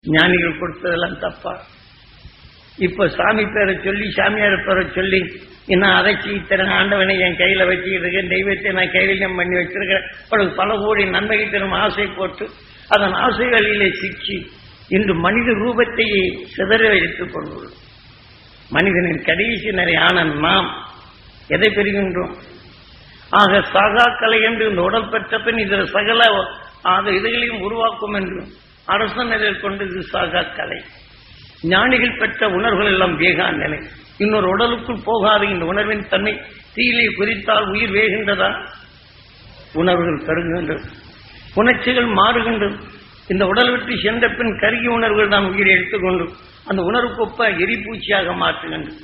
ஞானிகள் கொடுத்ததெல்லாம் தப்பா? இப்ப சாமி பேரை சொல்லி சாமியார் பேரை சொல்லி இன்னும் அரைச்சி இத்தனை ஆண்டவனை என் கையில வச்சுக்கிட்டு இருக்கேன், தெய்வத்தை நான் கைவில்யம் பண்ணி வச்சிருக்கேன், பல கோடி நன்மையை தரும் ஆசை போட்டு அதன் ஆசைகளிலே சிக்கி இன்று மனித ரூபத்தையே சிதற வைத்துக் கொண்டுள்ளோம். மனிதனின் கடைசி நிறையான நாம் எதை பெறுகின்றோம்? ஆக சாகா கலை என்று இந்த உடல் பெற்ற பின் இதில் சகல இதுகளையும் உருவாக்கும் என்று அரச நிலையில் கொண்டு இது சாகா கலை. ஞானிகள் பெற்ற உணர்வுகள் எல்லாம் வேகா நிலை. இன்னொரு உடலுக்குள் போகாத இந்த உணர்வின் தன்மை தீயிலே குறித்தால் உயிர் வேகின்றதா? உணர்வுகள் கருங்குகின்றது, உணர்ச்சிகள் மாறுகின்றது. இந்த உடல் விட்டு சென்ற பின் கருகிய உணர்வுகள் தான் உயிரை எடுத்துக்கொண்டு அந்த உணர்வுக்கொப்ப எரிப்பூச்சியாக மாற்றுகின்றது.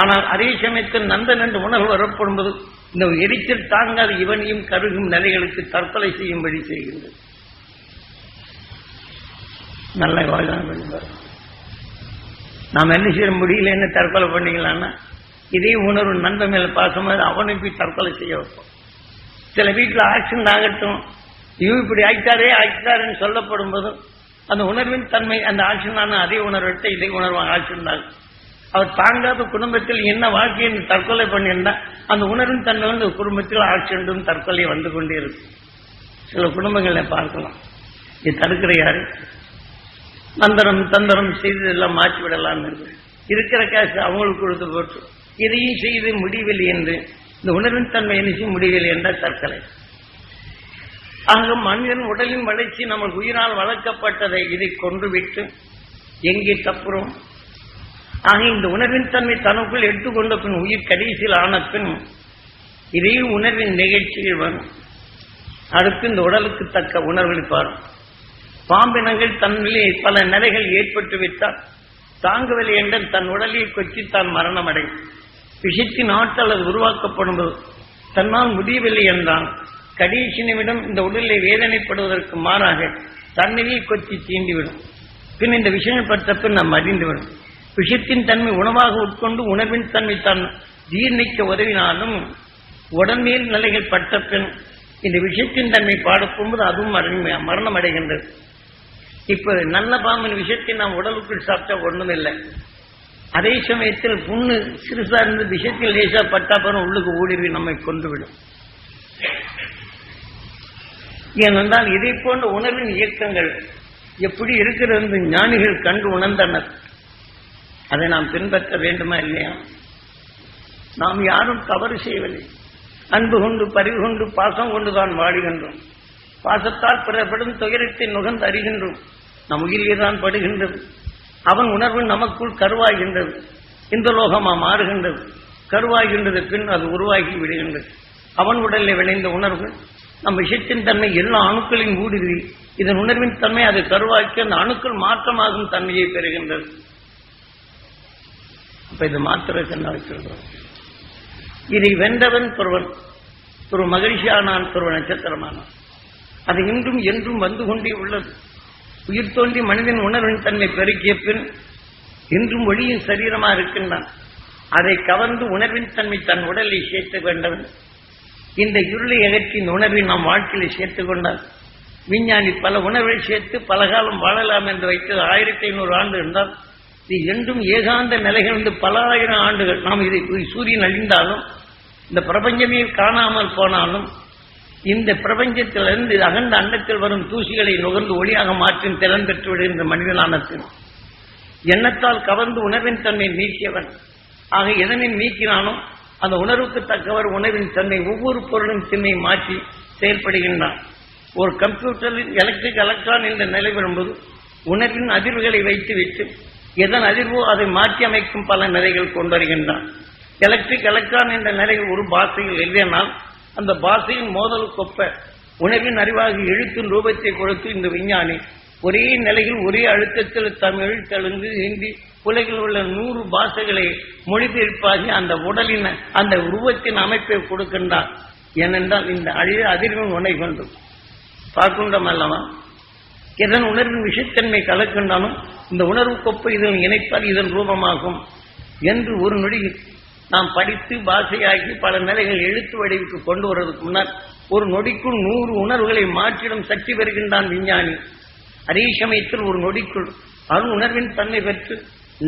ஆனால் அதே சமயத்தில் நந்தன் என்ற உணர்வு வரப்படும்போது இந்த எரிச்சல் தாங்காத இவனையும் கருகும் நிலைகளுக்கு தற்கொலை செய்யும்படி செய்கின்றது. நல்ல வாழ்க்கை நாம் என்ன செய்ய முடியல, என்ன தற்கொலை பண்ணிக்கலாம்னா இதே உணர்வு நண்பன் மேல பாசமாக அவனை போய் தற்கொலை செய்ய வைப்போம். சில வீட்டில் ஆக்சிடென்ட் ஆகட்டும், இவ இப்படி ஆக்டாருன்னு சொல்லப்படும் போதும் அந்த உணர்வின் தன்மை அந்த ஆக்சிடென்ட் அதே உணர்வத்தை இதே உணர்வு ஆக்சிடென்ட் ஆகும். அவர் தாங்காத குடும்பத்தில் என்ன வாழ்க்கையை தற்கொலை பண்ணியிருந்தா அந்த உணர்வின் தன்மை வந்து குடும்பத்தில் ஆக்சிடென்ட்டும் தற்கொலை வந்து கொண்டே இருக்கும். சில குடும்பங்களை பார்க்கலாம். இது தடுக்கிற யாரு? மந்திரம் தந்திரம் செய்து எல்லாம் மாற்றி விடலாம் என்று இருக்கிற காசு அவங்களுக்கு கொடுத்து போட்டு இதையும் செய்து முடிவில்லை என்று இந்த உணர்வின் தன்மை என்ன முடிவில்லை என்றால் தற்கொலை. ஆக மனிதன் உடலின் வளர்ச்சி நமக்கு உயிரால் வளர்க்கப்பட்டதை இதை கொண்டு விட்டு எங்கே தப்புறோம்? ஆக இந்த உணர்வின் தன்மை தனக்குள் எடுத்துக்கொண்ட பின் உயிர் கடைசியில் ஆன பின் இதே உணர்வின் நிகழ்ச்சிகள் வரும். அடுத்து இந்த உடலுக்கு தக்க உணர்வுகள் பாரும். பாம்பினங்கள் தன்னிலே பல நிலைகள் ஏற்பட்டு விட்டால் தாங்கவில்லை என்ற தன் உடலில் கொச்சி தான் மரணம் அடையும். விஷத்தின் ஆற்றல் அது உருவாக்கப்படும் போது தன்னால் முடியவில்லை என்றால் கடைசி நிமிடம் இந்த உடலை வேதனைப்படுவதற்கு மாறாக தன்னிலே கொச்சி தீண்டிவிடும். பின் இந்த விஷயம் பட்ட பின் நாம் அறிந்துவிடும். விஷத்தின் தன்மை உணவாக உட்கொண்டு உணர்வின் தன்மை தான் ஜீர்ணிக்க உதவினாலும் உடன்மேல் நிலைகள் பட்ட பின் இந்த விஷத்தின் தன்மை பாடப்போகும்போது அதுவும் மரணம் அடைகின்றது. இப்ப நல்ல பாம்பின் விஷயத்தை நாம் உடலுக்குள் சாப்பிட்டா ஒண்ணும் இல்லை. அதே சமயத்தில் புண்ணு சிறுசா இருந்து விஷயத்தில் லேசா பட்டா பிறகு உள்ளுக்கு ஊடுருவி நம்மை கொண்டுவிடும். ஏனென்றால் இதை போன்ற உணர்வின் இயக்கங்கள் எப்படி இருக்கிறது ஞானிகள் கண்டு உணர்ந்தனர். அதை நாம் பின்பற்ற வேண்டுமா இல்லையா? நாம் யாரும் தவறு செய்யவில்லை. அன்பு கொண்டு பரிவு கொண்டு பாசம் கொண்டுதான் வாடுகின்றோம். பாசத்தால் பிறப்படும் துயரத்தை நுகர்ந்து அறிகின்றோம். நம் உயிரிலேதான் படுகின்றது. அவன் உணர்வு நமக்குள் கருவாகின்றது. இந்த லோகமா மாறுகின்றது. கருவாகின்றது பின் அது உருவாகி விடுகின்றது. அவன் உடலில் விளைந்த உணர்வு நம் விஷயத்தின் தன்மை எல்லா அணுக்களின் ஊடுருவி இதன் உணர்வின் தன்மை அதை கருவாக்கி அந்த அணுக்கள் மாற்றமாகும் தன்மையை பெறுகின்றது. அப்ப இது மாத்திரத்தை சொல்றோம். இதை வென்றவன் ஒருவன் ஒரு மகிழ்ச்சியானான், ஒரு நட்சத்திரமானான். அது இன்றும் என்றும் வந்து கொண்டே உள்ளது. உயிர் தோன்றி மனிதன் உணர்வின் தன்மை பெருக்கிய பின் இன்றும் ஒளியின் சரீரமா இருக்கின்றான். அதை கவர்ந்து உணர்வின் தன்மை தன் உடலில் சேர்த்து கொண்டவன். இந்த இருளை அகற்றி இந்த உணர்வை நாம் வாழ்க்கையில் சேர்த்துக் கொண்டால் விஞ்ஞானி பல உணர்வை சேர்த்து பல காலம் வாழலாம் என்று வைத்தது 1500 ஆண்டு இருந்தால் இது என்றும் ஏகாந்த நிலைகள் வந்து பல ஆயிரம் ஆண்டுகள் நாம் இதை சூரியன் அழிந்தாலும் இந்த பிரபஞ்சமே காணாமல் போனாலும் இந்த பிரபஞ்சத்திலிருந்து அகண்ட அண்டத்தில் வரும் தூசிகளை நுகர்ந்து ஒளியாக மாற்றும் திறன் பெற்று விடுகின்ற மனிதனானத்தின் எண்ணத்தால் கவர்ந்து உணர்வின் தன்மை நீக்கியவன். ஆக எதனை நீக்கினானோ அந்த உணர்வுக்கு தக்கவர் உணர்வின் தன்மை ஒவ்வொரு பொருளும் திண்மை மாற்றி செயல்படுகின்றான். ஒரு கம்ப்யூட்டரில் எலக்ட்ரான் என்ற நிலை வரும்போது உணர்வின் அதிர்வுகளை வைத்து எதன் அதிர்வோ அதை மாற்றி அமைக்கும் பல நிலைகள் கொண்டு வருகின்றான். எலக்ட்ரான் என்ற நிலையில் ஒரு பாஷையில் இல்லைனால் அந்த பாஷையின் மோதலுக்கொப்ப உணர்வின் அறிவாகி எழுத்தின் ரூபத்தை கொடுத்து இந்த விஞ்ஞானி ஒரே நிலையில் ஒரே அழுத்தத்தில் தமிழ் தெலுங்கு ஹிந்தி உலகில் உள்ள 100 பாஷைகளை மொழிபெயர்ப்பாகி அந்த உடலின் அந்த உருவத்தின் அமைப்பை கொடுக்கின்றார். ஏனென்றால் இந்த அதிர்வின் உணை கொண்டு பார்க்கின்றோம் அல்லவா? எதன் உணர்வின் விஷத்தன்மை கலக்கின்றாலும் இந்த உணர்வுக்கொப்ப இதன் இணைப்பால் இதன் ரூபமாகும் என்று ஒரு நொடியில் நாம் படித்து பாஷையாகி பல நிலைகள் எழுத்து வடிவுக்கு கொண்டு வருவதற்கு முன்னர் ஒரு நொடிக்குள் 100 உணர்வுகளை மாற்றிடும் சக்தி பெறுகின்றான் விஞ்ஞானி. அதே சமயத்தில் ஒரு நொடிக்குள் அருள் உணர்வின் தன்மை பெற்று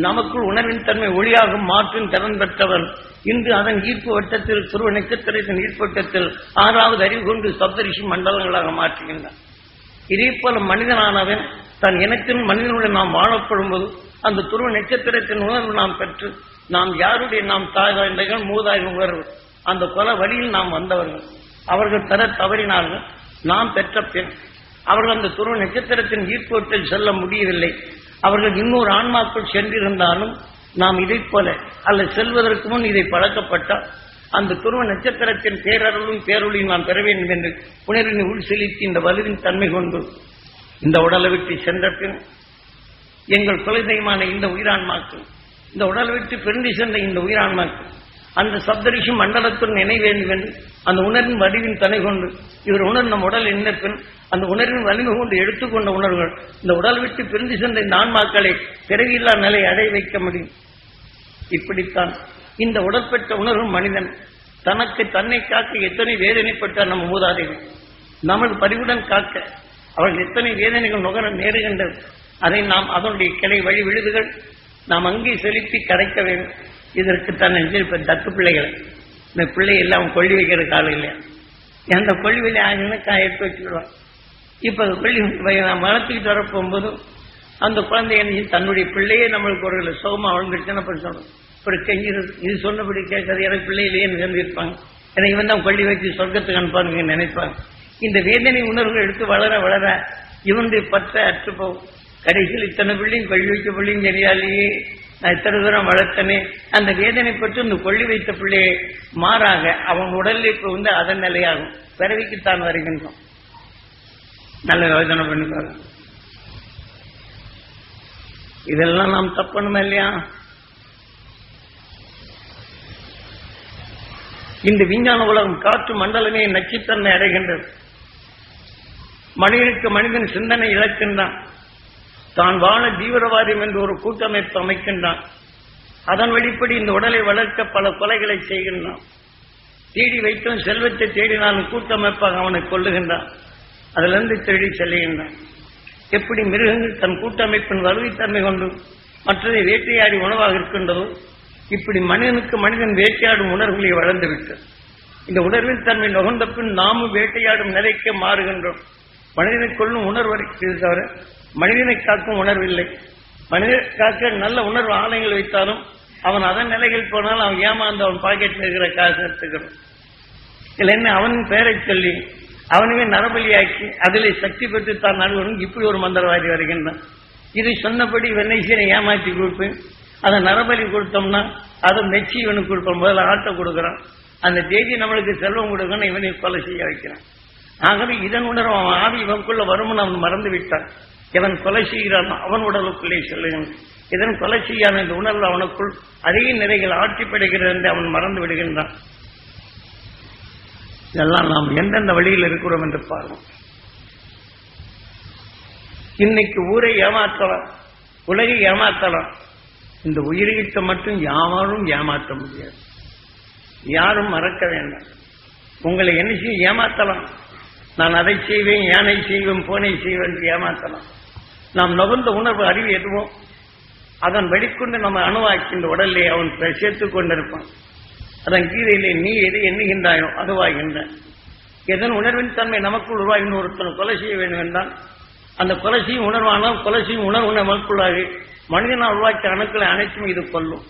நமக்குள் உணர்வின் தன்மை ஒளியாக மாற்றும் திறன் பெற்றவன் இன்று அதன் ஈர்ப்பு வட்டத்தில் துருவ நட்சத்திரத்தின் ஈர்ப்பட்டத்தில் 6வது அறிவு கொண்டு சப்தரிஷி மண்டலங்களாக மாற்றுகின்றான். இதே போல மனிதனானவன் தன் இனத்தின் மனிதனுடன் நாம் வாழப்படும் போது அந்த துருவ நட்சத்திரத்தின் உணர்வு நாம் பெற்று நாம் யாருடைய நாம் தாய்கள் மூதாய் உணர்வு அந்த கொல வழியில் நாம் வந்தவர்கள். அவர்கள் பெற தவறினார்கள். நாம் பெற்ற பெண் அவர்கள் அந்த துருவ நட்சத்திரத்தின் ஈர்ப்போட்டில் செல்ல முடியவில்லை. அவர்கள் இன்னொரு ஆன்மாக்கள் சென்றிருந்தாலும் நாம் இதை போல அல்ல செல்வதற்கு முன் இதை பழக்கப்பட்டால் அந்த துருவ நட்சத்திரத்தின் பேரருளும் பேரொழியும் நாம் பெற வேண்டும் என்று உணர்வின் உள் செலுத்தி இந்த வலுவின் தன்மை கொண்டு இந்த உடலை விட்டு சென்ற பின் எங்கள் குலதெய்வமான இந்த உயிரான்மாக்கள் இந்த உடலை விட்டு பிரிந்து சென்ற இந்த உயிரான்மாக்கள் அந்த சப்தரிஷி மண்டலத்துடன் இணை வேண்டும் என்று அந்த உணர்வின் வடிவின் தன்மை கொண்டு இவர் உணர்வு நம் உடல் என்ன பின் அந்த உணர்வின் வலிமை கொண்டு எடுத்துக்கொண்ட உணர்வுகள் இந்த உடல் விட்டு பிரிந்து சென்ற இந்த ஆன்மாக்களை பிறவியில்லா நிலை அடைய வைக்க முடியும். இப்படித்தான் இந்த உடல் பெற்ற உணர்வு மனிதன் தனக்கு தன்னை காக்க எத்தனை வேதனைப்பட்டார் நம்ம மூதாதைகள் நமது பரிவுடன் காக்க அவர்கள் எத்தனை வேதனைகள் நுகர நேருகின்றது. அதை நாம் அதனுடைய கிளை வழி விழுதுகள் நாம் அங்கே செலுத்தி கரைக்க வேண்டும். இதற்கு தான் இப்ப தத்து பிள்ளைகளை இந்த பிள்ளை எல்லாம் கொள்ளி வைக்கிற காலம் இல்லையா அந்த கொள்ளி வெளியே ஆகினா எடுத்து வச்சுக்கிடுவான். இப்ப அந்த கொள்ளி நாம் வளர்த்துக்கிட்டு வரப்போகும்போது அந்த குழந்தை தன்னுடைய பிள்ளையே நம்மளுக்கு ஒரு சுகமா வளர்ந்துருச்சுன்னு அப்படி சொல்லணும். இப்படி கெஞ்சிருது இது சொன்னபடி கேட்கறது எனக்கு பிள்ளையிலேயே சேர்ந்திருப்பாங்க. ஏன்னா இவன் தான் கொள்ளி வச்சு சொர்க்கத்துக்கு அனுப்பாங்க நினைப்பாங்க. இந்த வேதனை உணர்வுகள் எடுத்து வளர வளர இவனுடைய பற்ற அற்று போகும். கடைசியில் இத்தனை பிள்ளையும் கொள்ளி வைக்க பிள்ளையும் தெரியாலேயே நான் இத்தனை தூரம் வளர்த்தனே அந்த வேதனை பற்றி இந்த கொள்ளி வைத்த பிள்ளையை மாறாக அவன் உடலில் இப்ப அதன் நிலையாகும். பிறவிக்குத்தான் வருகின்றோம். நல்ல யோசனை பண்ணிப்பாங்க. இதெல்லாம் நாம் தப்பணுமா இல்லையா? இந்த விஞ்ஞான உலகம் காற்று மண்டலமே நச்சுத்தன்மை அடைகின்றது. மனிதனுக்கு மனிதன் சிந்தனை இழக்கின்றான். தான் வாழ தீவிரவாதம் என்று ஒரு கூட்டமைப்பு அமைக்கின்றான். அதன் வெளிப்படி இந்த உடலை வளர்க்க பல கொலைகளை செய்கின்றான். தேடி வைத்தும் செல்வத்தை தேடினாலும் கூட்டமைப்பாக அவனை கொள்ளுகின்றான். அதிலிருந்து தேடி செல்லுகின்றான். எப்படி மிருகங்கள் தன் கூட்டமைப்பின் வலுவைத்தன்மை கொண்டு மற்றதை வேட்டையாடி உணவாக இருக்கின்றதோ இப்படி மனிதனுக்கு மனிதன் வேட்டையாடும் உணர்வுகளை வளர்ந்துவிட்டது. இந்த உணர்வின் தன்மை நுகர்ந்த பின் நாமும் வேட்டையாடும் நிலைக்கு மாறுகின்றோம். மனிதனை கொள்ளும் உணர்வு இருக்கிறது தவிர மனிதனை காக்கும் உணர்வில்லை. மனிதனை காக்க நல்ல உணர்வு ஆலயங்கள் வைத்தாலும் அவன் அதன் நிலைகள் போனாலும் அவன் ஏமாந்து அவன் பாக்கெட்டில் இருக்கிற காசு எடுத்துக்கிறோம். இல்லை என்ன அவனின் பெயரை சொல்லி அவனுமே நரபலியாக்கி அதில் சக்தி பெற்று தான் நடுவனும் இப்படி ஒரு மந்திரவாதி வருகின்றான். இது சொன்னபடி வெண்ணெய்சியை ஏமாற்றி கொடுப்பேன். அதை நரபலி கொடுத்தோம்னா அதை மெச்சி இவனுக்கு கொடுப்போம். முதல்ல ஆட்டை கொடுக்குறான். அந்த தேதி நம்மளுக்கு செல்வம் கொடுக்கணும். இவனை கொலை செய்ய வைக்கிறான். ஆகவே இதன் உணர்வு அவன் ஆவி இவனுக்குள்ள வரும்னு அவன் மறந்து விட்டான். இவன் கொலை செய்கிறான் அவன் உடலுக்குள்ளே செல்லுகிறான். இதன் கொலை செய்யான இந்த உணர்வு அவனுக்குள் அதே நிறைகள் ஆட்சி படைகிறது என்று அவன் மறந்து விடுகின்றான். இதெல்லாம் நாம் எந்தெந்த வழியில் இருக்கிறோம் என்று பாருவோம். இன்னைக்கு ஊரை ஏமாற்றலாம், உலகை ஏமாற்றலாம். இந்த உயிரிழக்க மட்டும் யாரும் ஏமாற்ற முடியாது. யாரும் மறக்க வேண்டாம். உங்களை என்ன செய்ய ஏமாற்றலாம். நான் அதை செய்வேன், யானை செய்வேன், போனை செய்வேன் என்று ஏமாற்றலாம். நாம் நுகர்ந்த உணர்வு அறிவு எதுவும் அதன் வெளிக்கொண்டு நம்ம அணுவாக்கி இந்த உடலே அவன் சேர்த்துக் கொண்டிருப்பான். அதன் கீதையிலே நீ எதை எண்ணுகின்றாயோ அதுவாகின்ற எதன் உணர்வின் தன்மை நமக்குள் உருவாகி ஒருத்தன் கொலை செய்ய வேண்டும் என்றால் அந்த கொலை செய்யும் உணர்வானால் கொலை செய்யும் உணர்வு நமக்குள்ளாகி மனிதனால் உருவாக்கிய அணுக்களை அனைத்தும் இது கொல்லும்.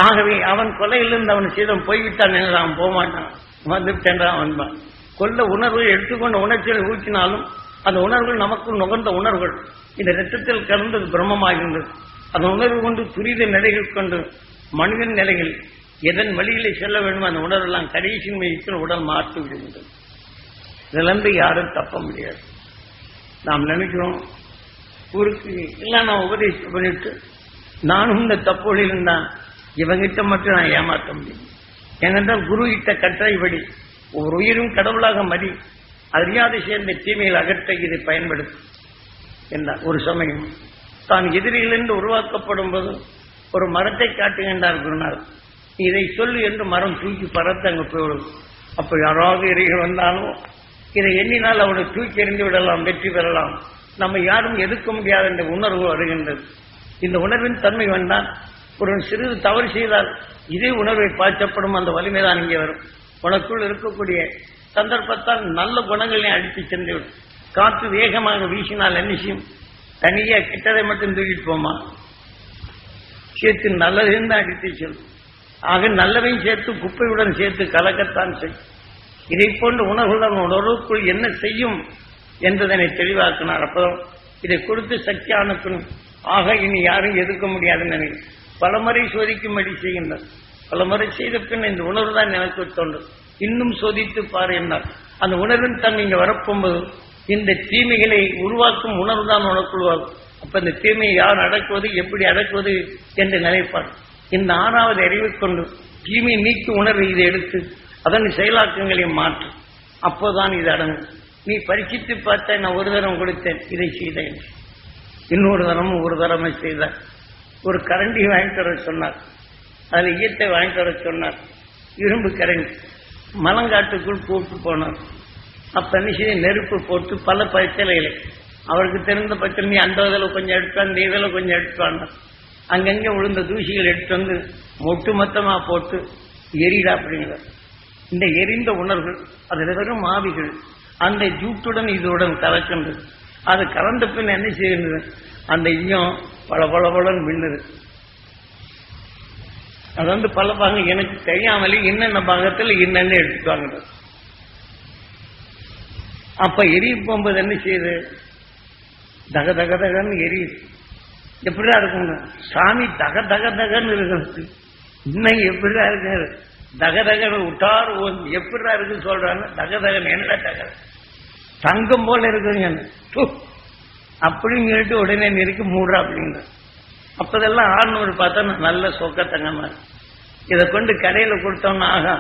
ஆகவே அவன் கொலையிலிருந்து அவன் சீதம் போய்விட்டான் என்று அவன் போகமாட்டான். வந்துவிட்டென்றான் அவன்பான். கொல்ல உணர்வு எடுத்துக்கொண்ட உணர்ச்சிகளை ஊற்றினாலும் அந்த உணர்வுகள் நமக்குள் நுகர்ந்த உணர்வுகள் இந்த ரத்தத்தில் கலந்தது பிரம்மமாகின்றது. அந்த உணர்வு கொண்டு துரித நிலைகள் கொண்டு மனிதன் நிலைகள் எதன் வழியிலே செல்ல வேண்டும் அந்த உணர்வெல்லாம் கடைசி மையத்தில் உடல் மாற்றி விடுகின்றது. இதிலிருந்து யாரும் தப்ப முடியாது. நாம் நினைக்கிறோம் ஊருக்கு எல்லாம் நான் உபதேசம் பண்ணிட்டு நானும் இந்த தப்பொழில் இருந்தான் இவங்கிட்ட மட்டும் நான் ஏமாற்ற முடியும். ஏனென்றால் குரு இட்ட கட்டளைப்படி ஒரு உயிரும் கடவுளாக மதி அறியாதை சேர்ந்த தீமையில் அகற்ற இதை பயன்படுத்தும் என்றார். ஒரு சமயம் தான் எதிரிலிருந்து உருவாக்கப்படும் போது ஒரு மரத்தை காட்டுகின்றார் குருநாதர். இதை சொல்லு என்று மரம் தூக்கி பறத்து அங்கு போய்விடும். அப்போ யாராவது எதிரிகள் வந்தாலும் இதை எண்ணினால் அவனை தூக்கி எறிந்து விடலாம், வெற்றி பெறலாம், நம்ம யாரும் எதிர்க்க முடியாத என்ற உணர்வு வருகின்றது. இந்த உணர்வின் தன்மை வேண்டாம். ஒரு சிறிது தவறு செய்தால் இதே உணர்வை பாய்ச்சப்படும் அந்த வலிமைதான் இங்கே வரும். உனக்குள் இருக்கக்கூடிய சந்தர்ப்பத்தால் நல்ல குணங்களை அடித்து சென்றுவிடும். காற்று வேகமாக வீசினால் என்ன செய்யும்? தனியா கிட்டதை மட்டும் தூக்கிட்டு போமா, சேர்த்து நல்லதையும் தான் அடித்து செல்லும். ஆக நல்லதையும் சேர்த்து குப்பையுடன் சேர்த்து கலக்கத்தான் செய்யும். இதை போன்ற உணர்வுடன் உணர்வுக்குள் என்ன செய்யும் என்பதனை தெளிவாக்கினார். அப்போ இதை கொடுத்து சக்தி அனுப்பணும். ஆக இனி யாரும் எதிர்க்க முடியாதுன்னு நினைக்கிறேன். பலமுறை சோதிக்கும்படி செய்கின்றார். பலமுறை செய்த பின் இந்த உணர்வு தான் எனக்கு தோன்றும். இன்னும் சோதித்து பாரு என்றார். அந்த உணர்வின் தன்மை இங்கே வரப்போகும்போது இந்த தீமைகளை உருவாக்கும் உணர்வு தான் உனக்குள் வரும். அப்ப இந்த தீமையை யார் அடக்குவது, எப்படி அடக்குவது என்று நினைப்பார். இந்த 6வது அறிவை கொண்டு தீமை நீக்கி உணர்வை இதை எடுத்து அதன் செயலாக்கங்களை மாற்றும். அப்போதான் இது அடங்கும். நீ பரிசித்து பார்த்த, நான் ஒரு தரம் கொடுத்தேன், இதை செய்தேன், இன்னொரு தரமும் ஒரு தரமை செய்தார். ஒரு கரண்டி வாங்கிட்டு வர சொன்னார், அதில் ஈயத்தை வாங்கிட்டு வர சொன்னார், இரும்பு கரண்டி. மலங்காட்டுக்குள் கூப்பிட்டு போனார். அப்ப நிச்சய நெருப்பு போட்டு பல பச்சளைகளை அவருக்கு தெரிந்த பச்சை, நீ அந்த இதில் கொஞ்சம் எடுத்தான், இந்த இதில் கொஞ்சம் எடுத்துவாங்க. அங்கங்கே விழுந்த தூசிகள் எடுத்து வந்து மொட்டு மொத்தமா போட்டு எரிடா அப்படிங்கிறார். இந்த எரிந்த உணர்வுகள் அதில் வெறும் ஆவிகள் அந்த ஜூட்டுடன் இதுடன் கலக்கின்றது. அது கலந்த பின் என்ன செய்கின்றது? அந்த ஈயம் பல பல பலன்னு மின்னுது. அது வந்து பல பாகம் எனக்கு தெரியாமலே என்னென்ன பாகத்தில் என்னென்ன எடுத்துக்காங்க. அப்ப எரிய போகும்போது என்ன செய்யுது? தக தக தகன்னு எரியுது. எப்படிடா இருக்குங்க சாமி? தக தக தகன்னு இருக்கிறது. இன்னும் எப்படிடா இருக்கு? தக தகன்னு விட்டார் எப்படிடா இருக்குன்னு சொல்றாங்க. தக தகன் என்ன தக தங்கம் போல இருக்குங்க அப்படின்னு சொல்லிட்டு உடனே நெருக்கி மூடுறா அப்படிங்கிற. அப்பதெல்லாம் 600 பார்த்தா நல்ல சொக்க தங்கமா இருக்கு. இதை கொண்டு கடையில கொடுத்தோம்னா, ஆகா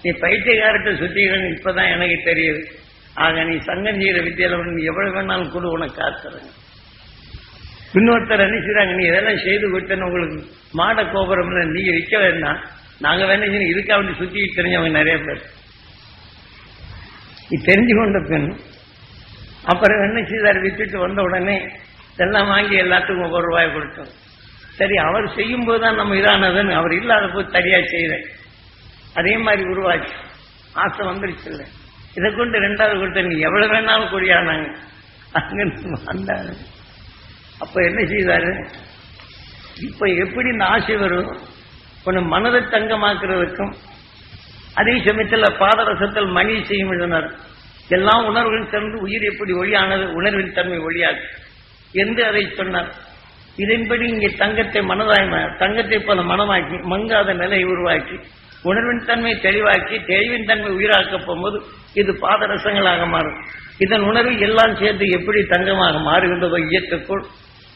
நீ பைத்தியக்காரத்தை சுத்திக்கிறன்னு இப்பதான் எனக்கு தெரியுது. ஆக நீ சங்கம் செய்கிற வித்தியால நீ எவ்வளவு வேணாலும் கூட உனக்கு காத்துறேன். இன்னொருத்தர் என்ன செய்றாங்க, நீ இதெல்லாம் செய்து விட்டேன்னு உங்களுக்கு மாட கோபுரம் நீங்க விற்க வேண்டாம், நாங்க வேணா இதுக்காக வேண்டி சுத்திட்டு தெரிஞ்சவங்க நிறைய பேர். நீ தெரிஞ்சு கொண்ட பெண் அப்புறம் என்ன செய்தார்? வித்துட்டு வந்த உடனே இதெல்லாம் வாங்கி எல்லாத்துக்கும் ₹1 ரூபாய் கொடுத்தோம். சரி, அவர் செய்யும் போதுதான் நம்ம இதானதுன்னு அவர் இல்லாத போது தனியா செய்தேன். அதே மாதிரி உருவாச்சு. ஆசை வந்துருச்சு இல்லை. இதை கொண்டு 2வது கொடுத்த நீ எவ்வளவு வேணாலும் கொடியானாங்க அங்கிருந்து வந்தாரு. அப்ப என்ன செய்தாரு? இப்ப எப்படி இந்த ஆசை வரும்? உன்னை மனதை தங்கமாக்குறதுக்கும் அதே சமயத்தில் பாதரசத்தில் மணி செய்யும் எழுதினார். எல்லா உணர்வுகளும் சேர்ந்து உயிர் எப்படி ஒளியானது, உணர்வின் தன்மை ஒளியாது என்று அதை சொன்னார். இதன்படி இங்கே தங்கத்தை தங்கத்தை போல மனமாக்கி மங்காத நிலையை உருவாக்கி உணர்வின் தன்மை தெளிவாக்கி தெளிவின் தன்மை உயிராக்க போகும்போது இது பாதரசங்களாக மாறும். இதன் உணர்வு எல்லாம் சேர்ந்து எப்படி தங்கமாக மாறுகின்றதோ இயற்கைக்குள்,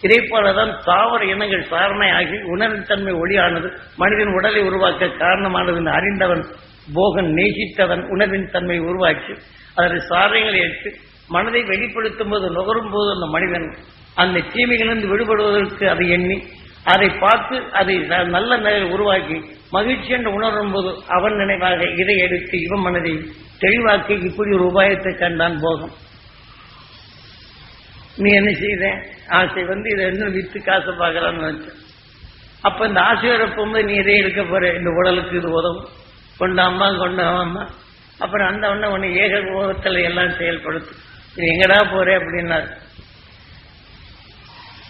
இதே போலதான் தாவர இனங்கள் சாரணை ஆகி உணர்வின் தன்மை ஒளியானது மனிதன் உடலை உருவாக்க காரணமானது என்று அறிந்தவன் போகன் நேசித்தவன் உணர்வின் தன்மை உருவாக்கி அதனை சாதனைகளை எடுத்து மனதை வெளிப்படுத்தும் போது நுகரும் போது அந்த மனிதன் அந்த தீமைகளிலிருந்து விடுபடுவதற்கு அதை எண்ணி அதை பார்த்து அதை நல்ல நிலையில் உருவாக்கி மகிழ்ச்சி என்று உணரும் போது அவன் நினைவாக இதை எடுத்து இவன் மனதை தெளிவாக்கி இப்படி ஒரு உபாயத்தை கண்டான் போகம். நீ என்ன செய்த? ஆசை வந்து இதை இன்னும் வித்து காசை பார்க்கலான்னு வச்ச. அப்ப இந்த ஆசையோட போகும்போது நீ இதை எடுக்க போற, இந்த உடலுக்கு இது உதவும், கொண்டாமா கொண்டாமா. அப்புறம் அந்த உன்னை ஏக போகத்தில் எல்லாம் செயல்படுத்தும். இது எங்கடா போறேன் அப்படின்னா,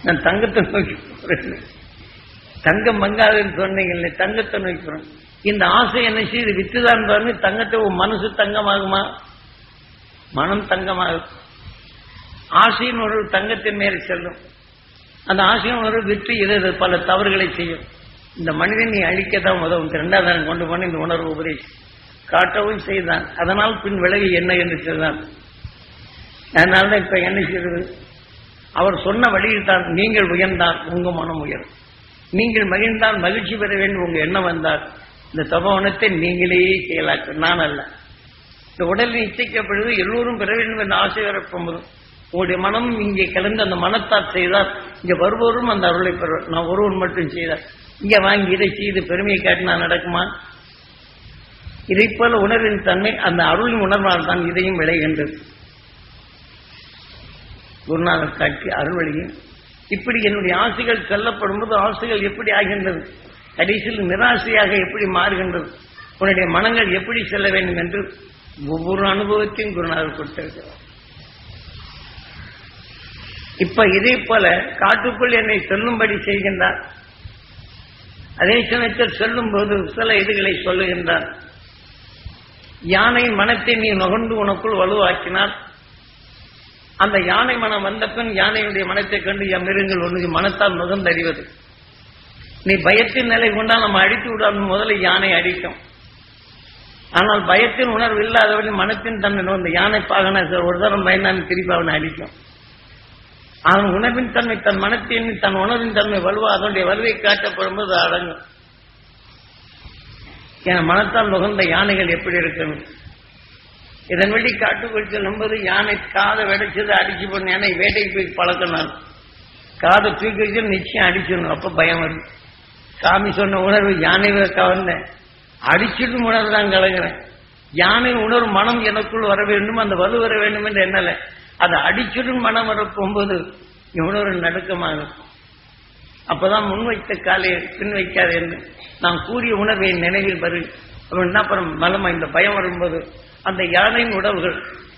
நான் தங்கத்தை நோக்கி போறேன். தங்கம் மங்காதுன்னு சொன்னீங்க, தங்கத்தை நோக்கி போறேன். இந்த ஆசை என்ன செய்யுது? வித்துதான் பாருங்க. தங்கத்தை மனசு தங்கமாகுமா? மனம் தங்கமாகும். ஆசையின் ஒரு தங்கத்தின் மேல் செல்லும். அந்த ஆசையின் ஒரு விற்று இது பல தவறுகளை செய்யும். இந்த மனிதன் நீ அழிக்கத்தான் உதவும். 2வது கொண்டு போன இந்த உணர்வு உபதேசம் காட்டவும் செய்தான். அதனால் பின் விலகி என்ன என்று செய்தான். அதனால்தான் இப்ப என்ன செய்வது? அவர் சொன்ன வழியில் தான் நீங்கள் உயர்ந்தால் உங்க மனம் உயரும். நீங்கள் மகிழ்ந்தால் மகிழ்ச்சி பெற வேண்டும் உங்க எண்ணம் வந்தால் இந்த தபோவனத்தை நீங்களே செயலாக்க, நான் அல்ல. இந்த உடல் இச்சைக்கப்படுவது எல்லோரும் பெற வேண்டும் என்ற ஆசை வரப்போது உங்களுடைய மனம் இங்கே கலந்து அந்த மனத்தால் செய்தால் இங்க வருவோரும் அந்த அருளை பெறுவார். நான் ஒருவன் மட்டும் செய்தார் இங்க வாங்கி இதை செய்து பெருமையை காட்டினா நடக்குமா? இதை போல உணர்வின் தன்மை அந்த அருளின் உணர்வால் தான் இதையும் விளைகின்றது. குருநாதர் காட்டி அருள்வழியும் இப்படி என்னுடைய ஆசைகள் செல்லப்படும் போது ஆசைகள் எப்படி ஆகின்றது, கடைசியில் நிராசையாக எப்படி மாறுகின்றது, உன்னுடைய மனங்கள் எப்படி செல்ல வேண்டும் என்று ஒவ்வொரு அனுபவத்தையும் குருநாதர் கொடுத்திருக்கிறார். இப்ப இதே போல காட்டுக்குள் என்னை செல்லும்படி செய்கின்றார். அதே சமயத்தில் செல்லும் போது சில இதுகளை சொல்லுகின்றார். யானை மனத்தை நீ நுகர்ந்து உனக்குள் வலுவாக்கினால் அந்த யானை மனம் வந்த பின் யானையுடைய மனத்தை கண்டு என் மிருகங்கள் ஒன்று மனத்தால் நுகர்ந்து அறிவது. நீ பயத்தின் நிலை கொண்டால் நம்ம அடித்து விடாமல் முதல்ல யானை அடிக்கும். ஆனால் பயத்தின் உணர்வு இல்லாதவர்கள் மனத்தின் தன்மை அந்த யானை பாகன ஒரு தரம் பயந்தான் திருப்பி அவனை அடிக்கும். அவன் உணர்வின் தன்மை தன் மனத்தின் தன் உணர்வின் தன்மை வலுவா அதனுடைய வலுவை காட்டப்படும் போது அடங்கும். என் மனத்தால் நுகர்ந்த யானைகள் எப்படி இருக்கணும். இதன் வழி காட்டுக்குள் செல்லும்போது யானை காதை வெடைச்சது அடிச்சு போன யானை வேட்டைக்கு போய் பழக்கினான். காதை தூக்கி வச்சு நிச்சயம் அடிச்சிடணும். அப்ப பயம் வரும். சாமி சொன்ன உணர்வு யானை கவர்ந்த அடிச்சிட்டு உணர்வு தான் கலங்குறேன். யானை உணர்வு மனம் எனக்குள் வர வேண்டும், அந்த வலு வர வேண்டும் என்று எண்ணல. அதை அடிச்சிடும் மனம் வர போகும்போது உணர்வு நடுக்கமாக இருக்கும். அப்பதான் முன்வைத்த காலை பின் வைக்காது என்று நான் கூறிய உணர்வை நினைவில் வரும். என்ன அப்புறம் மலமா இந்த பயம் வரும்போது அந்த யானையின் உடல்கள்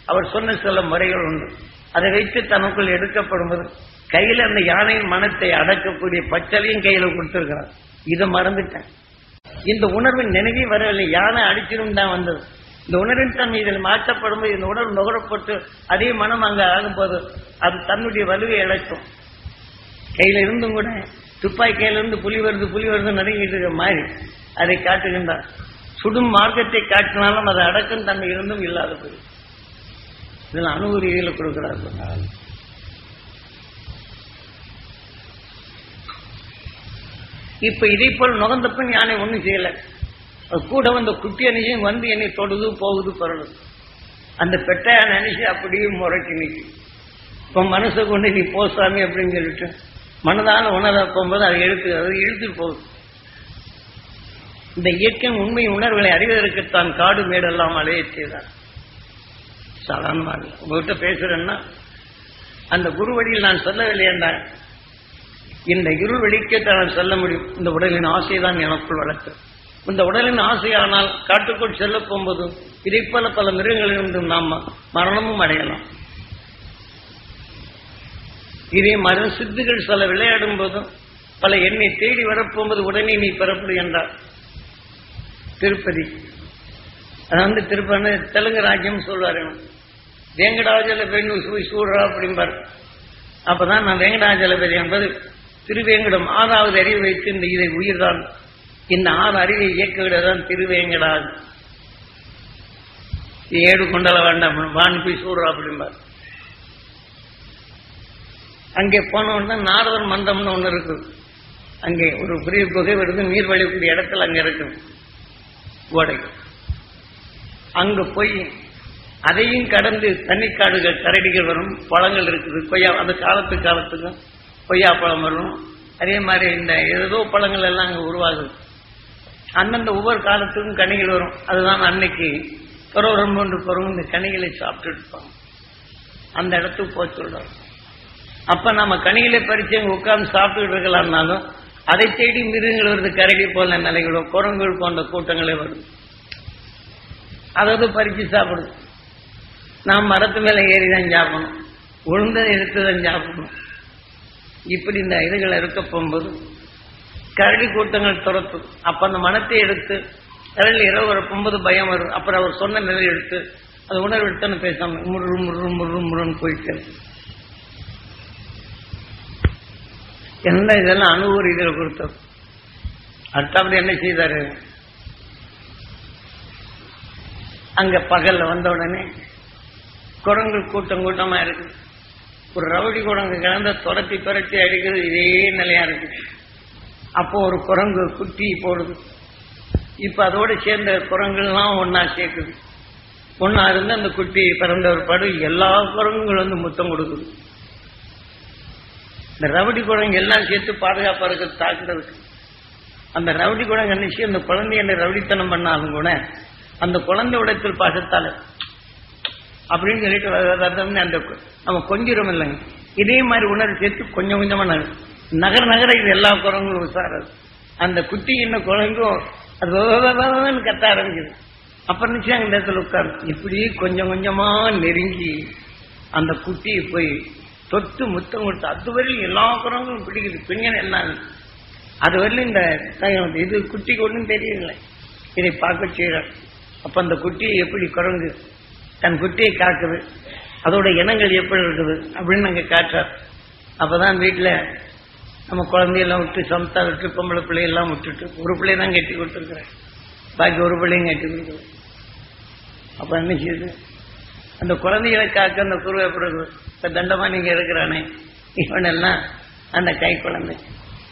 அவர் சொன்ன சில முறைகள் உண்டு. அதை வைத்து தனக்குள் எடுக்கப்படும்போது கையில் அந்த யானையின் மனத்தை அடக்கக்கூடிய பச்சலையும் கையில கொடுத்திருக்கிறார். இதை மறந்துட்டேன். இந்த உணர்வின் நினைவே வரவில்லை. யானை அடிச்சிடும் தான் வந்தது. இந்த உணர்வின் தன்மை இதில் மாற்றப்படும்போது இந்த உணர்வு நுகரப்பட்டு அதே மனம் அங்க ஆகும்போது அது தன்னுடைய வலுவை இழக்கும். கையில இருந்தும் கூட துப்பாக்கி கையில இருந்து புலி வருது நடுங்கிட்டு இருக்க மாதிரி அதை காட்டுகின்றார். சுடும் மார்க்கத்தை காட்டினாலும் அதை அடக்கும் தன்மை இருந்தும் இல்லாத போய் இதில் அனுபவ கொடுக்கிறார். இப்ப இதே போல் நுகர்ந்த பின் யானை ஒண்ணும் செய்யல. கூட வந்த குட்டி அணிஷம் வந்து என்னை தொடுது போகுது பரவது. அந்த பெட்டையா நினைச்சு அப்படியே முறைக்கு நிற்கி இப்ப மனசை கொண்டு நீ போசாமி அப்படின்னு சொல்லிட்டு மனதான உணர போகும்போது அதை இழுத்துட்டு போகுது. இந்த இயற்கையின் உண்மை உணர்வுகளை அறிவதற்குத்தான் காடு மேடெல்லாம் அலைய செய்தார். சாதாரணமாக உங்ககிட்ட பேசுறேன்னா அந்த குரு வழியில் நான் சொல்லவில்லை என்றால் இந்த இருள் வெளிக்கே நான் சொல்ல முடியும். இந்த உடலின் ஆசைதான் எனக்குள் வளர்த்து. இந்த உடலின் ஆசையானால் காட்டுக்குள் செல்ல போகும்போது இதை போல பல மிருகங்களிலிருந்தும் நாம் மரணமும் அடையலாம். இதே மரண சித்துகள் சில விளையாடும் போதும் பல எண்ணை தேடி வரப்போகும்போது உடனே நீ பெறப்படும் என்றார். திருப்பதி அதாவது திருப்பதி தெலுங்கு ராஜ்யம் சொல்வார். வேங்கடாஜலபதி சூடுறா அப்படிம்பார். அப்பதான் நான் வேங்கடாஜலபதி என்பது திருவேங்கடம் 6வது அறிவு வைத்து இந்த இதை உயிர்தான் இந்த 6 அறிவை இயக்குகிறதான் திருவேங்கடாஜ். 7 கொண்டால வேண்டாம் வான் போய் சூடுறா அப்படிம்பார். அங்கே போனோம்னா நாரதர் மந்தம்னு ஒண்ணு இருக்கு. அங்கே ஒரு பெரிய குகை வருது, நீர் வழிக்கூடிய இடத்துல அங்க இருக்கு ஓடை. அங்க போய் அதையும் கடந்து தண்ணிக்காடுகள் கரடிகள் வரும், பழங்கள் இருக்குது. கொய்யா அந்த காலத்துக்கும் கொய்யா பழம் வரும். அதே மாதிரி இந்த ஏதோ பழங்கள் எல்லாம் அங்கே உருவாகுது. அந்தந்த ஒவ்வொரு காலத்துக்கும் கனிகள் வரும். அதுதான் அன்னைக்கு பருவம் போன்று பருவம் இந்த கனிகளை சாப்பிட்டு இருப்பாங்க. அந்த இடத்துக்கு போய் சொல்றோம். அப்ப நம்ம கனிகளை பறிச்சு அங்கே உட்கார்ந்து சாப்பிட்டுட்டு இருக்கலாம்னாலும் அதை தேடி மிருகங்கள் வருது. கரடி போல நிலைகளோ குரங்குகள் போன்ற கூட்டங்களே வருது. அதாவது பறிச்சு சாப்பிடுது. நாம் மரத்து மேல ஏறிதான் சாப்பிடணும், உளுந்ததை எடுத்துதான் சாப்பிடணும். இப்படி இந்த இதுகளை இருக்க போகும்போது கரடி கூட்டங்கள் துரத்தும். அப்ப அந்த மனத்தை எடுத்து கடலில் இரவு வரப்போகும்போது பயம் வரும். அப்புறம் அவர் சொன்ன நிலை எடுத்து அது உணர்வு எடுத்துன்னு பேசாம முருன்னு போயிட்டு என்ன இதெல்லாம் அனுபவ ரீதியில் கொடுத்தது. அடுத்தபடி என்ன செய்தாரு, அங்க பகல்ல வந்த உடனே குரங்கு கூட்டமா இருக்கு. ஒரு ரவுடி குரங்கு கிடந்த துரத்தி புரட்டி அடிக்கிறது. இதே நிலையா இருக்கு. அப்போ ஒரு குரங்கு குட்டி போடுது. இப்ப அதோடு சேர்ந்த குரங்குலாம் ஒன்னா சேர்க்குது. ஒன்னா இருந்து அந்த குட்டி பிறந்த ஒரு படு எல்லா குரங்குகளும் வந்து முத்தம் கொடுக்குது. இந்த ரவுடி குரங்கு எல்லாம் சேர்த்து பாதுகாப்பா இருக்கு தாக்குறதுக்கு. அந்த ரவுடி குரங்கு நிச்சயம் அந்த குழந்தை என்ன ரவுடித்தனம் பண்ணாலும் கூட அந்த குழந்தை உடத்தில் பாசத்தால அப்படின்னு சொல்லிட்டு அந்த நம்ம கொஞ்சம் இல்லைங்க. இதே மாதிரி உணர்வு சேர்த்து கொஞ்சம் கொஞ்சமா நகர நகர இது எல்லா குரங்களும் உசாரது. அந்த குட்டி என்ன குரங்கும் அது கத்த ஆரம்பிக்குது. அப்புறம் நிச்சயம் இந்த இடத்துல உட்காரு. இப்படி கொஞ்சம் கொஞ்சமா நெருங்கி அந்த குட்டியை போய் தொட்டு முத்தம் கொடுத்து அதுவரையிலும் எல்லா குரங்களும் பிடிக்குது. பெண்கள் எல்லாம் அது வரையிலும் இந்த இது குட்டிக்கு ஒன்றும் தெரியல. இதை பார்க்க செய்யறார். அப்ப அந்த குட்டியை எப்படி குரங்கு தன் குட்டியை காக்குது, அதோட இனங்கள் எப்படி இருக்குது அப்படின்னு நாங்க காட்டுறார். அப்பதான் வீட்டுல நம்ம குழந்தையெல்லாம் விட்டு சமத்தா விட்டு பொம்பளை பிள்ளையெல்லாம் விட்டுட்டு ஒரு பிள்ளைய தான் கட்டி கொடுத்துருக்குறேன், பாக்கி ஒரு பிள்ளையும் கட்டி கொடுக்குறேன். அப்ப என்ன செய்யுது, அந்த குழந்தைகளை காக்க அந்த குருவைப்படுறது இப்ப தண்டமா நீங்க இருக்கிறானே இவனெல்லாம் அந்த கை குழந்தை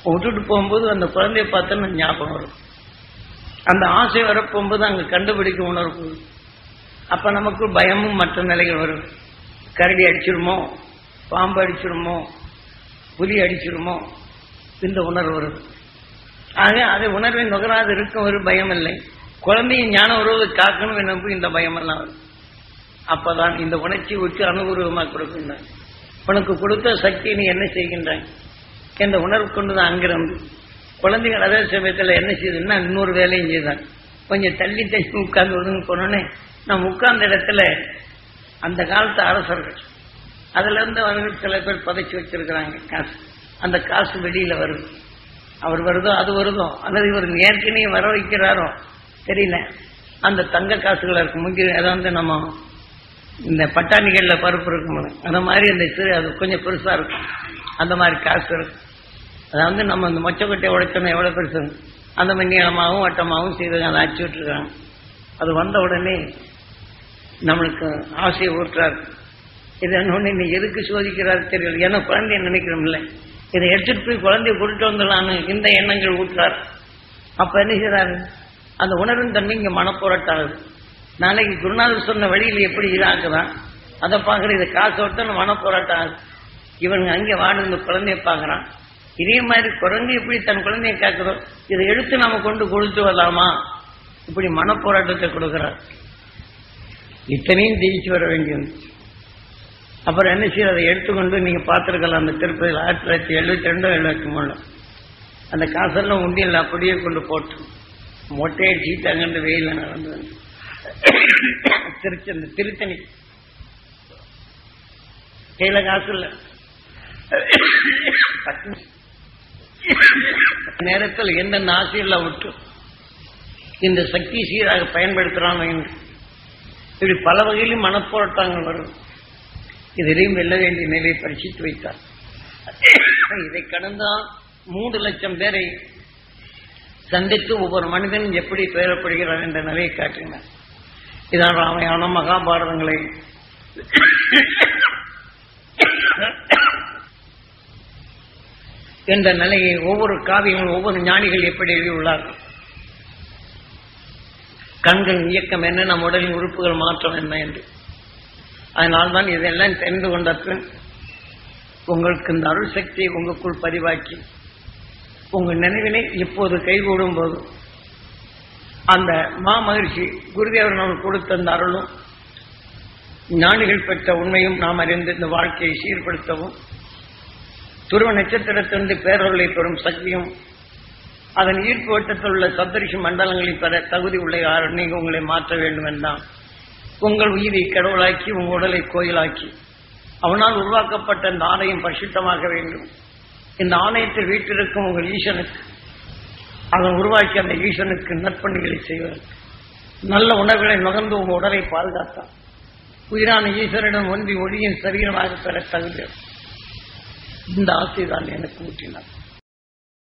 விட்டுட்டு போகும்போது அந்த குழந்தைய பார்த்தோன்னு ஞாபகம் வரும். அந்த ஆசை வரப்போகும்போது அங்க கண்டுபிடிக்க உணர்வு. அப்ப நமக்கு பயமும் மற்ற நிலைகள் வரும். கரடி அடிச்சிருமோ, பாம்பு அடிச்சிருமோ, புலி அடிச்சிருமோ, இந்த உணர்வு வரும். ஆக அதை உணர்வை நுகராது இருக்கும் ஒரு பயம் இல்லை. குழந்தையின் ஞான உறவு காக்கணும் என்னப்போ இந்த பயமெல்லாம் வரும். அப்பதான் இந்த உணர்ச்சி விட்டு அனுபூர்வமாக கொடுக்கின்றான். உனக்கு கொடுத்த சக்தி நீ என்ன செய்கின்றாய் என்ற உணர்வு கொண்டுதான் அங்கிருந்து குழந்தைகள் அதே சமயத்தில் என்ன செய்யுதுன்னா இன்னொரு வேலையும் செய்தான். கொஞ்சம் தள்ளி தள்ளி உட்கார்ந்து ஒதுங்க போனோன்னே நம்ம உட்கார்ந்த இடத்துல அந்த காலத்து அரசர்கள் அதுல இருந்து அவர்கள் சில பேர் புதைச்சி வச்சிருக்கிறாங்க காசு. அந்த காசு வெளியில வருது. அவர் வருதோ அது வருதோ அல்லது இவர் ஏற்கனவே வர வைக்கிறாரோ தெரியல. அந்த தங்க காசுகள் இருக்கும். முக்கிய அதாவது நம்ம இந்த பட்டாணிகள்ல பருப்பு இருக்கும் அந்த மாதிரி அந்த சிறு அது கொஞ்சம் பெருசா இருக்கும். அந்த மாதிரி காசு இருக்கும். அதாவது நம்ம இந்த மொச்சக்கொட்டையை உடைச்சோன்னா எவ்வளவு பெருசு அந்த மாதிரி நீளமாகவும் வட்டமாகவும் செய்து அதை அச்சு விட்டுருக்காங்க. அது வந்த உடனே நம்மளுக்கு ஆசையை ஊற்றாரு. இது என்ன நீ எதுக்கு சோதிக்கிறாரு தெரியல. ஏன்னா குழந்தைய நினைக்கிறோம் இல்லை, இதை எடுத்துட்டு போய் குழந்தைய கூட்டிட்டு வந்துடலான்னு இந்த எண்ணங்கள் ஊற்றாரு. அப்ப என்ன செய்யறாரு, அந்த உணர்வின் தன்மை இங்க மனப்போராட்டாகுது. நாளைக்கு குருநாதர் சொன்ன வழியில் எப்படி இதாக்குதான் அதை பார்க்குற இதை காசு விட்டு மனப்போராட்டம் ஆகுது. இவனுங்க அங்கே வாடு இந்த குழந்தைய பார்க்குறான். இதே மாதிரி குழந்தை எப்படி தன் குழந்தைய காக்குறோம், இதை எடுத்து நம்ம கொண்டு கொடுத்து வரலாமா, இப்படி மனப்போராட்டத்தை கொடுக்கிறார். இத்தனையும் ஜெயிச்சு வர வேண்டியது. அப்புறம் என்ன செய்ய, அதை எடுத்துக்கொண்டு நீங்க பார்த்துருக்கலாம். அந்த திருப்பதியில் 1972 73 அந்த காசெல்லாம் உண்டியல் அப்படியே கொண்டு போட்டு மொட்டையை அடிச்சுட்டு அங்கிருந்து வெயில நடந்து திருத்தணி கையில காசு இல்லை. நேரத்தில் எந்தெந்த ஆசையெல்லாம் விட்டு இந்த சக்தி சீராக பயன்படுத்துறாங்க என்று இப்படி பல வகையிலும் மனப்போராட்டங்கள் வரும். இதிலையும் வெல்ல வேண்டிய நிலையை பரிசித்து வைத்தார். இதை கடந்தால் 3 லட்சம் பேரை சந்தித்து ஒவ்வொரு மனிதனும் எப்படி பெயரப்படுகிறார் என்ற நிலையை காட்டினார். இதான் ராமாயண மகாபாரதங்களை என்ற நிலையை ஒவ்வொரு காவியங்களும் ஒவ்வொரு ஞானிகள் எப்படி எழுதியுள்ளார்கள். கண்கள் இயக்கம் என்ன, நம் உடலின் உறுப்புகள் மாற்றம் என்ன என்று. அதனால்தான் இதெல்லாம் தெரிந்து கொண்டது உங்களுக்கு இந்த அருள் சக்தியை உங்களுக்குள் பதிவாக்கி உங்கள் நினைவினை இப்போது கைகூடும் போது அந்த மாமகிழ்ச்சி குருதேவர் நமக்கு கொடுத்த அந்த அருளும் ஞானிகள் பெற்ற உண்மையும் நாம் அறிந்து இந்த வாழ்க்கையை சீர்படுத்தவும் துருவ நட்சத்திரத்திலிருந்து பேரொருளை பெறும் சக்தியும் அதன் ஈர்ப்பு வட்டத்தில் உள்ள சப்தரிஷி மண்டலங்களை பெற தகுதி உள்ள யார் நீங்கள் உங்களை மாற்ற வேண்டும் என்றால் உங்கள் உயிரை கடவுளாக்கி உங்கள் உடலை கோயிலாக்கி அவனால் உருவாக்கப்பட்ட இந்த ஆலயம் பரிசுத்தமாக வேண்டும். இந்த ஆலயத்தில் வீட்டிற்கும் உங்கள் ஈசனுக்கு அதன் உருவாக்கி அந்த ஈசனுக்கு நற்பணிகளை செய்வார். நல்ல உணர்வுகளை நுகர்ந்து உங்கள் உடலை பாதுகாத்தார். உயிரான ஈஸ்வரிடம் ஒன்றி ஒளியின் சரீரமாக பெற தகுதி இந்த ஆசைதான் எனக்கு ஊட்டினார்.